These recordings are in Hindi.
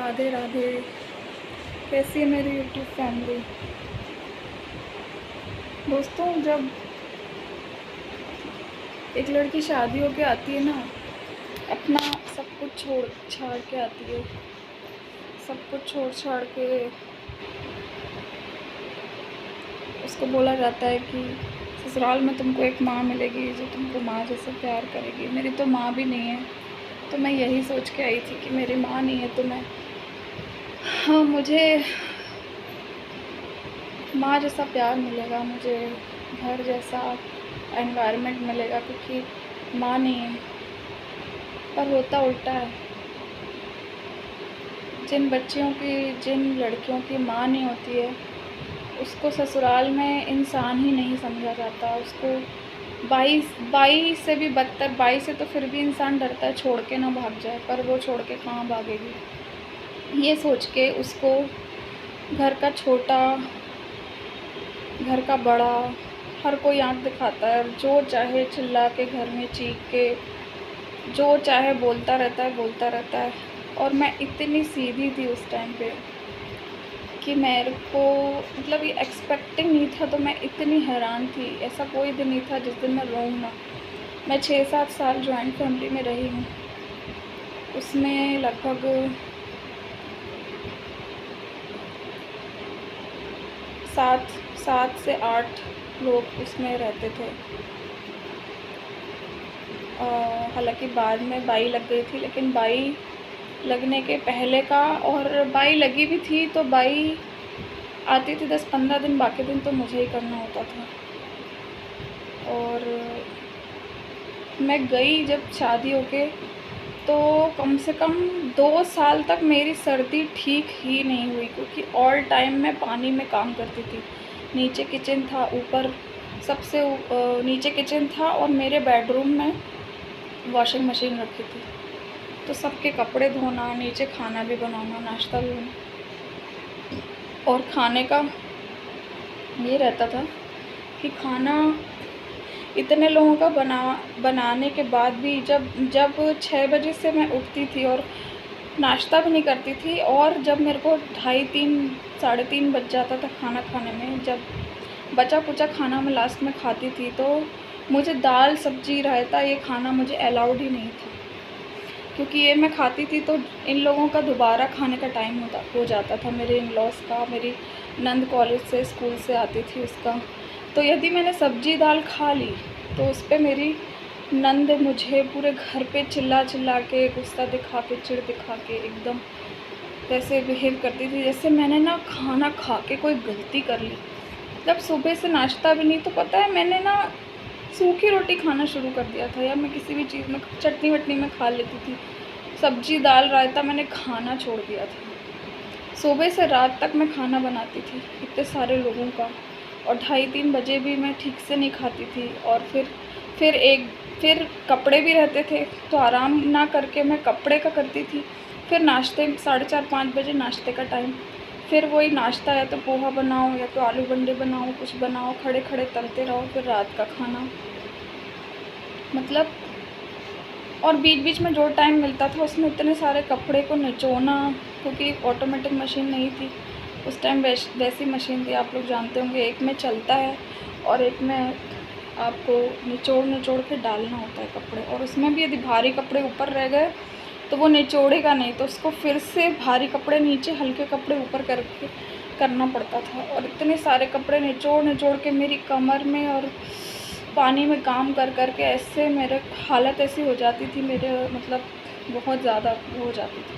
राधे राधे। कैसी है मेरी यूट्यूब फैमिली। दोस्तों, जब एक लड़की शादी होके आती है ना, अपना सब कुछ छोड़ छाड़ के आती है, सब कुछ छोड़ छाड़ के उसको बोला जाता है कि ससुराल में तुमको एक माँ मिलेगी जो तुमको माँ जैसे प्यार करेगी। मेरी तो माँ भी नहीं है, तो मैं यही सोच के आई थी कि मेरी माँ नहीं है तो मैं मुझे माँ जैसा प्यार मिलेगा, मुझे घर जैसा एनवायरनमेंट मिलेगा, क्योंकि माँ नहीं है। पर होता उल्टा है। जिन लड़कियों की माँ नहीं होती है, उसको ससुराल में इंसान ही नहीं समझा जाता। उसको बाई से भी बदतर, बाई से तो फिर भी इंसान डरता है छोड़ के ना भाग जाए, पर वो छोड़ के कहाँ भागेगी। ये सोच के उसको घर का छोटा, घर का बड़ा, हर कोई आँख दिखाता है, और जो चाहे चिल्ला के घर में चीख के जो चाहे बोलता रहता है। और मैं इतनी सीधी थी उस टाइम पे कि मेरे को मतलब ये एक्सपेक्टिंग नहीं था, तो मैं इतनी हैरान थी। ऐसा कोई दिन नहीं था जिस दिन मैं रोऊँ ना। मैं 6-7 साल जॉइंट फैमिली में रही हूँ, उसमें लगभग 7 से 8 लोग उसमें रहते थे। हालांकि बाद में बाई लग गई थी, लेकिन बाई लगने के पहले का, और बाई लगी भी थी तो बाई आती थी 10-15 दिन, बाकी दिन तो मुझे ही करना होता था। और मैं गई जब शादी होके, तो कम से कम 2 साल तक मेरी सर्दी ठीक ही नहीं हुई, क्योंकि ऑल टाइम मैं पानी में काम करती थी। नीचे किचन था, ऊपर सबसे नीचे किचन था, और मेरे बेडरूम में वॉशिंग मशीन रखी थी, तो सबके कपड़े धोना, नीचे खाना भी बनाना, नाश्ता भी बनाना। और खाने का ये रहता था कि खाना इतने लोगों का बनाने के बाद भी जब 6 बजे से मैं उठती थी और नाश्ता भी नहीं करती थी, और जब मेरे को 2:30 साढ़े 3 बज जाता था खाना खाने में, जब बचा कुचा खाना मैं लास्ट में खाती थी, तो मुझे दाल सब्जी रायता ये खाना मुझे अलाउड ही नहीं था, क्योंकि ये मैं खाती थी तो इन लोगों का दोबारा खाने का टाइम हो जाता था, मेरे इन लॉज का। मेरी नंद कॉलेज से स्कूल से आती थी उसका, तो यदि मैंने सब्जी दाल खा ली तो उस पर मेरी नंद मुझे पूरे घर पे चिल्ला के, गुस्सा दिखा के, चिढ़ दिखा के एकदम वैसे बिहेव करती थी जैसे मैंने ना खाना खा के कोई गलती कर ली। जब सुबह से नाश्ता भी नहीं, तो पता है मैंने ना सूखी रोटी खाना शुरू कर दिया था, या मैं किसी भी चीज़ में चटनी वटनी में खा लेती थी। सब्जी दाल रायता मैंने खाना छोड़ दिया था। सुबह से रात तक मैं खाना बनाती थी इतने सारे लोगों का, और 2:30-3 बजे भी मैं ठीक से नहीं खाती थी। और फिर कपड़े भी रहते थे, तो आराम ना करके मैं कपड़े का करती थी। फिर नाश्ते 4:30-5 बजे नाश्ते का टाइम, फिर वही नाश्ता, या तो पोहा बनाओ या तो आलू बंडे बनाओ, कुछ बनाओ, खड़े खड़े तलते रहो। फिर रात का खाना, मतलब, और बीच बीच में जो टाइम मिलता था उसमें इतने सारे कपड़े को निचोना, क्योंकि ऑटोमेटिक मशीन नहीं थी उस टाइम, वैसी मशीन थी, आप लोग जानते होंगे, एक में चलता है और एक में आपको निचोड़ के डालना होता है कपड़े। और उसमें भी यदि भारी कपड़े ऊपर रह गए तो वो निचोड़ेगा नहीं, तो उसको फिर से भारी कपड़े नीचे, हल्के कपड़े ऊपर करके करना पड़ता था। और इतने सारे कपड़े निचोड़ के मेरी कमर में और पानी में काम कर के ऐसे मेरे हालत ऐसी हो जाती थी, मेरे मतलब बहुत ज़्यादा हो जाती थी।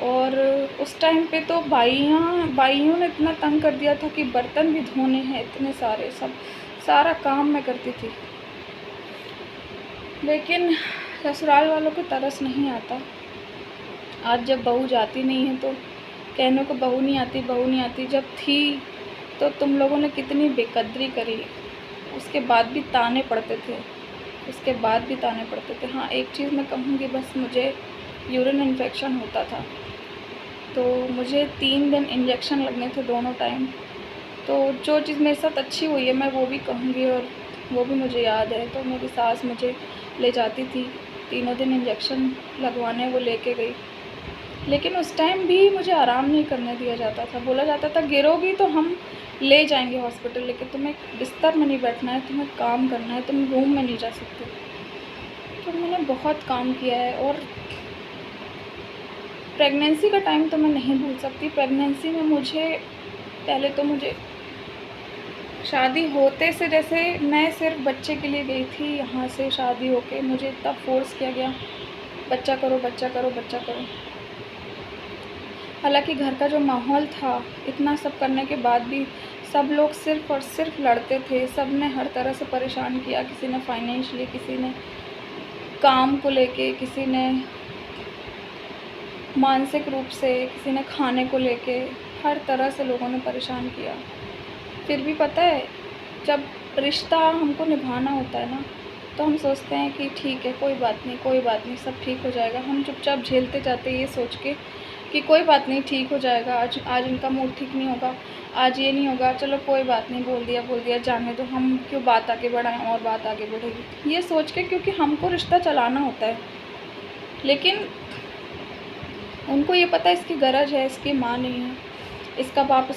और उस टाइम पे तो बाइयों ने इतना तंग कर दिया था कि बर्तन भी धोने हैं इतने सारे, सारा काम मैं करती थी। लेकिन ससुराल वालों को तरस नहीं आता। आज जब बहू जाती नहीं है तो कहने को बहू नहीं आती, जब थी तो तुम लोगों ने कितनी बेकदरी करी, उसके बाद भी ताने पड़ते थे, हाँ, एक चीज़ मैं कहूँगी बस, मुझे यूरिन इन्फेक्शन होता था, तो मुझे 3 दिन इंजेक्शन लगने थे दोनों टाइम। तो जो चीज़ मेरे साथ अच्छी हुई है मैं वो भी कहूँगी, और वो भी मुझे याद है। तो मेरी सास मुझे ले जाती थी तीनों दिन इंजेक्शन लगवाने, वो लेके गई। लेकिन उस टाइम भी मुझे आराम नहीं करने दिया जाता था। बोला जाता था गिरोगी तो हम ले जाएंगे हॉस्पिटल, लेकिन तुम्हें बिस्तर में नहीं बैठना है, तुम्हें काम करना है, तुम रूम में नहीं जा सकते। तो मैंने बहुत काम किया है। और प्रेगनेंसी का टाइम तो मैं नहीं भूल सकती। प्रेगनेंसी में मुझे शादी होते से, जैसे मैं सिर्फ बच्चे के लिए गई थी, यहाँ से शादी होके मुझे इतना फोर्स किया गया, बच्चा करो बच्चा करो बच्चा करो। हालांकि घर का जो माहौल था, इतना सब करने के बाद भी सब लोग सिर्फ और सिर्फ लड़ते थे। सब ने हर तरह से परेशान किया, किसी ने फाइनेंशियली, किसी ने काम को लेके, किसी ने मानसिक रूप से, किसी ने खाने को लेके, हर तरह से लोगों ने परेशान किया। फिर भी पता है, जब रिश्ता हमको निभाना होता है ना, तो हम सोचते हैं कि ठीक है, कोई बात नहीं, कोई बात नहीं, सब ठीक हो जाएगा। हम चुपचाप झेलते जाते हैं ये सोच के कि कोई बात नहीं, ठीक हो जाएगा। आज इनका मूड ठीक नहीं होगा, आज ये नहीं होगा, चलो कोई बात नहीं, बोल दिया, जाने दो, हम क्यों बात आगे बढ़ाएं और बात आगे बढ़ेगी, ये सोच के, क्योंकि हमको रिश्ता चलाना होता है। लेकिन उनको ये पता है इसकी गरज है, इसकी माँ नहीं है, इसका बाप